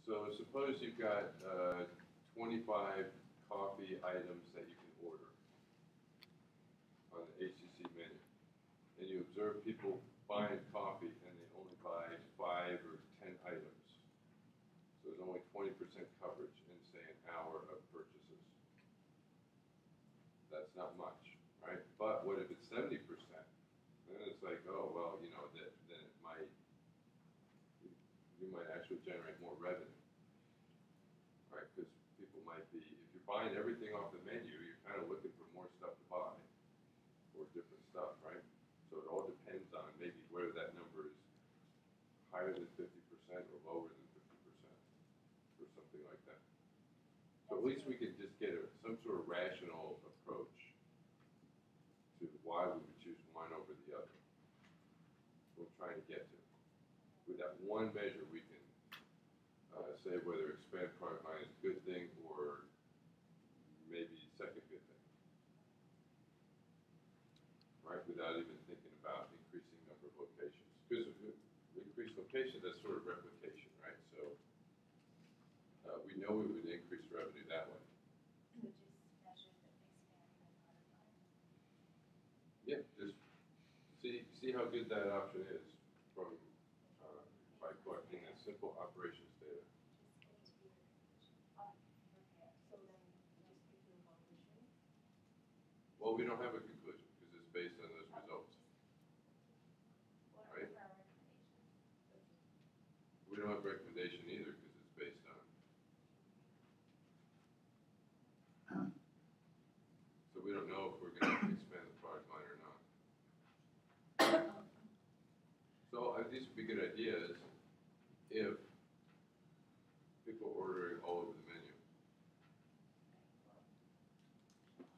So suppose you've got 25 coffee items that you can order on the HCC menu, and you observe people buying coffee and they only buy 5 or 10 items. So there's only 20% coverage in, say, an hour of purchases. That's not much, right? But what if it's 70%? Then it's like, oh, well, you know, then it might, you might actually generate more revenue, right? Because people might be, if you're buying everything off the menu, you're kind of looking for more stuff to buy or different stuff, right? So it all depends on maybe whether that number is higher than 50% or lower than 50% or something like that. So at least we could just get some sort of rational approach to why we would choose one over the other. We're trying to get to. With that one measure, we can say whether expand product line is a good thing or maybe second good thing, right? Without even thinking about increasing number of locations. Because if we increase location, that's sort of replication, right? So we know we would increase revenue that way. So just measure the expanding the product line. Yeah, just see how good that option is from by collecting that simple operations data. Okay, so then just pick your conclusion. Well, we don't have a conclusion because it's based on those results. What Right. are our recommendations? We don't have a recommendation either because it's based on. So we don't know if we're going to expand the product line or not. So these would be good ideas if people are ordering all over the menu.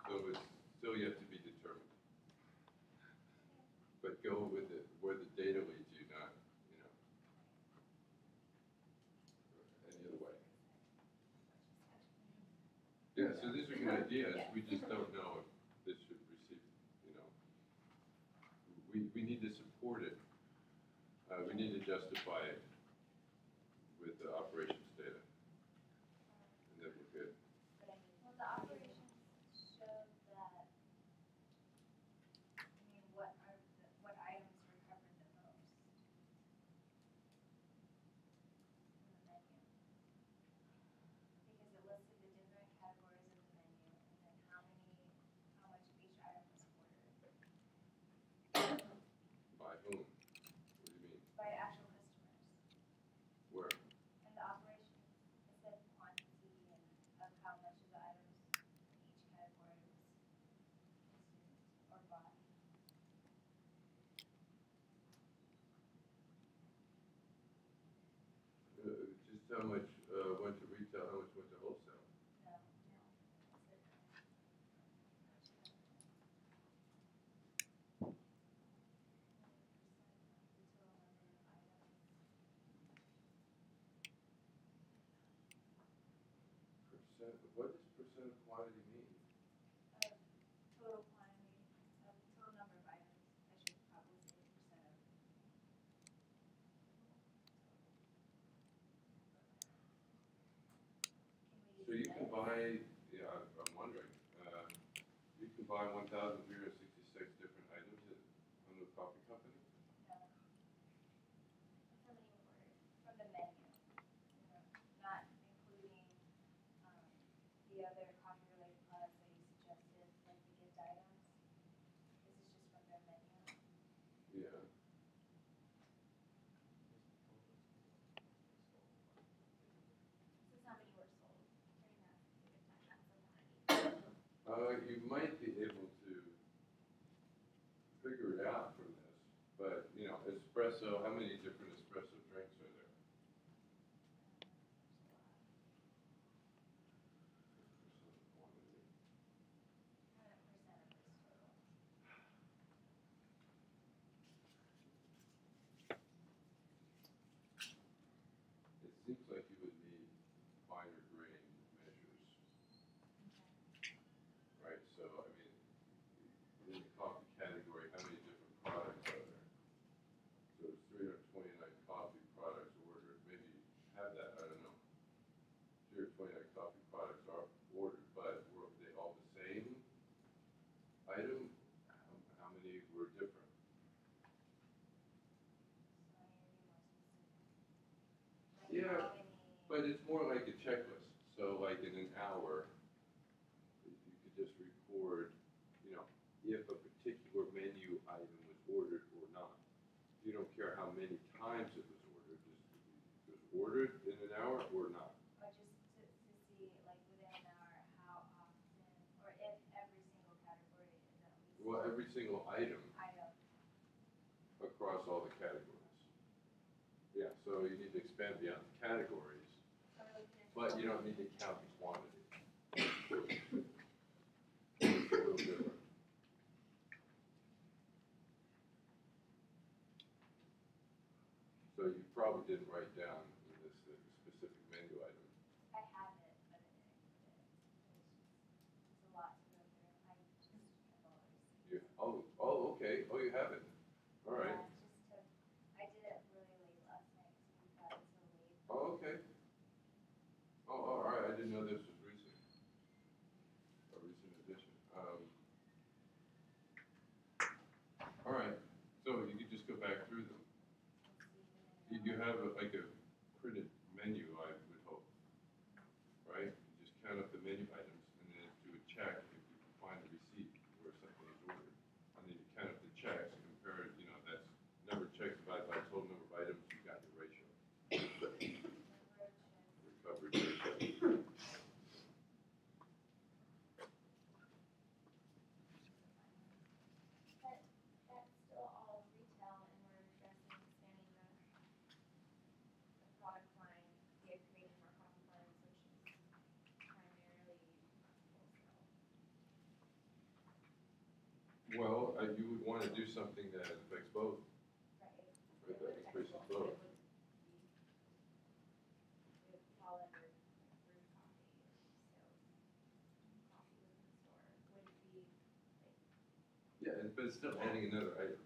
So it's still yet to be determined. But go with it where the data leads you, not, you know, any other way. Yeah, so these are good ideas. We just don't know if this should receive, you know, we need to support it. We need to justify it with the operations data. And then we're good. But I mean, well, the operations show that, I mean, what items were covered the most in the menu? Because it listed the different categories of the menu and then how much of each item was ordered By whom? What do you mean? by actual customers. Where? And the operations, it said quantity and of how much of the items in each category was consumed or bought. Just how much went to retail, how much went to wholesale? No, no. It said no. Percent, what does percent of quantity mean? Total quantity, total number of items. I should probably say percent of. So you can buy, yeah, I'm wondering, you can buy 1,366 different items from the coffee company? No. How many were from the menu? Not including the other coffee-related products that you suggested, like the gift items. This is just from their menu. Yeah. This is how many were sold during that specific time. That's the quantity. You might be able to figure it out from this, but, you know, espresso, how many different espresso drinks are there? Percent of quantity. Percent of this total. It seems like you would need finer grained measures, right? So, I mean, in the coffee category, how many different products are there? So there's 329 coffee products Yeah, how many. but it's more like a checklist. So like in an hour, you could just record, if a particular menu item was ordered or not. You don't care how many times it was ordered, just it was ordered in an hour or not. Or just to see, like, within an hour, how often, or if every single category is at least. Well, every single item Item. across all the categories. Yeah, so you need to expand beyond the categories, So we're looking at. but you don't need to count the quantity. It's a little different. So you probably didn't write down in this specific menu item. I have it, but I didn't include it. It's a lot to go through. I just have all the receipts. Okay. Oh, you have it. All right. Yeah, I did it really late last night, so we got it so late. Oh, okay. Oh, all right. I didn't know this was recent. A recent addition. All right. So you could just go back through them. You have like a printed menu, I would hope, right? You just count up the menu items and then do a check if you can find a receipt where something is ordered. And then you count up the checks, compare it, that's number of checks divided by total number of items, you got your ratio. Your coverage ratio. But that's still all retail, and we're addressing expanding the product line, creating more product lines, which is primarily wholesale. Well, you would want to do something that affects both. Right. Right, that increases both. It would fall under like brewed coffee, sales, coffee within the store. Would it be like, Yeah, but it's still adding another item.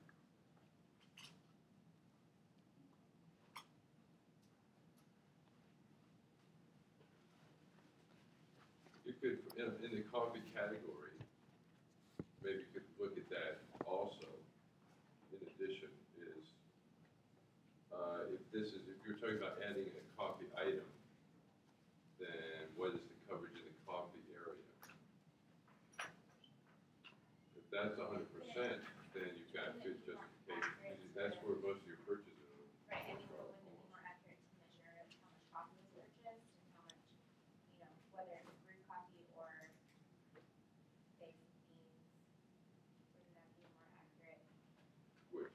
You could, in the coffee category, maybe you could look at that also. In addition, if you're talking about adding a coffee item, then what is the coverage in the coffee area? If that's 100%, then you've got good justification. That's where most of your purchases are. right, I mean, wouldn't it be more accurate to measure how much coffee was purchased and how much, whether it's brewed coffee or baked beans, wouldn't that be more accurate Which, to measure?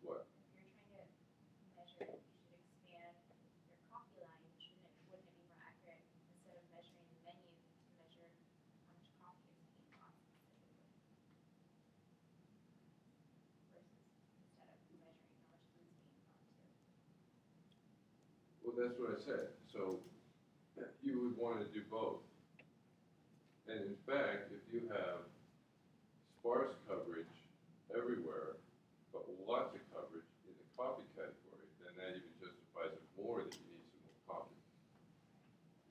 what? If you're trying to measure, you should expand your coffee line, wouldn't it be more accurate instead of measuring the menu to measure how much coffee is being bought specifically? Versus instead of measuring how much food's being bought too. Well, that's what I said. So you would want to do both. And in fact, if you have sparse coverage everywhere, but lots of coverage in the coffee category, then that even justifies it more that you need some more coffee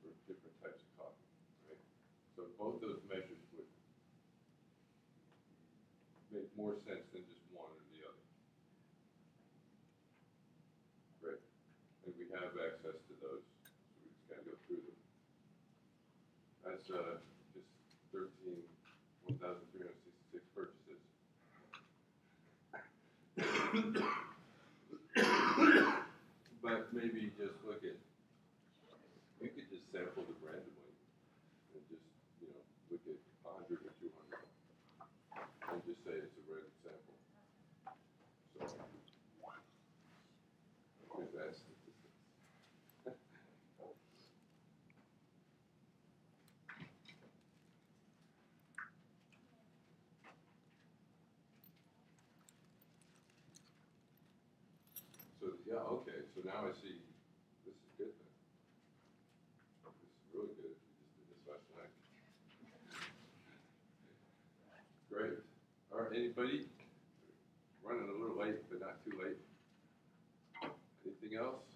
for different types of coffee, right? So both those measures would make more sense than just one or the other. Great. And we have access to those, so we just gotta go through them. That's just 1,366 purchases. But maybe just look at, you could just sample them randomly and just, look at 100 or 200 and just say it's a random sample. So, because that's statistics. So, yeah, okay, so now I see, this is good then. This is really good if you just did this last night. Great. All right, anybody? Running a little late, but not too late. Anything else?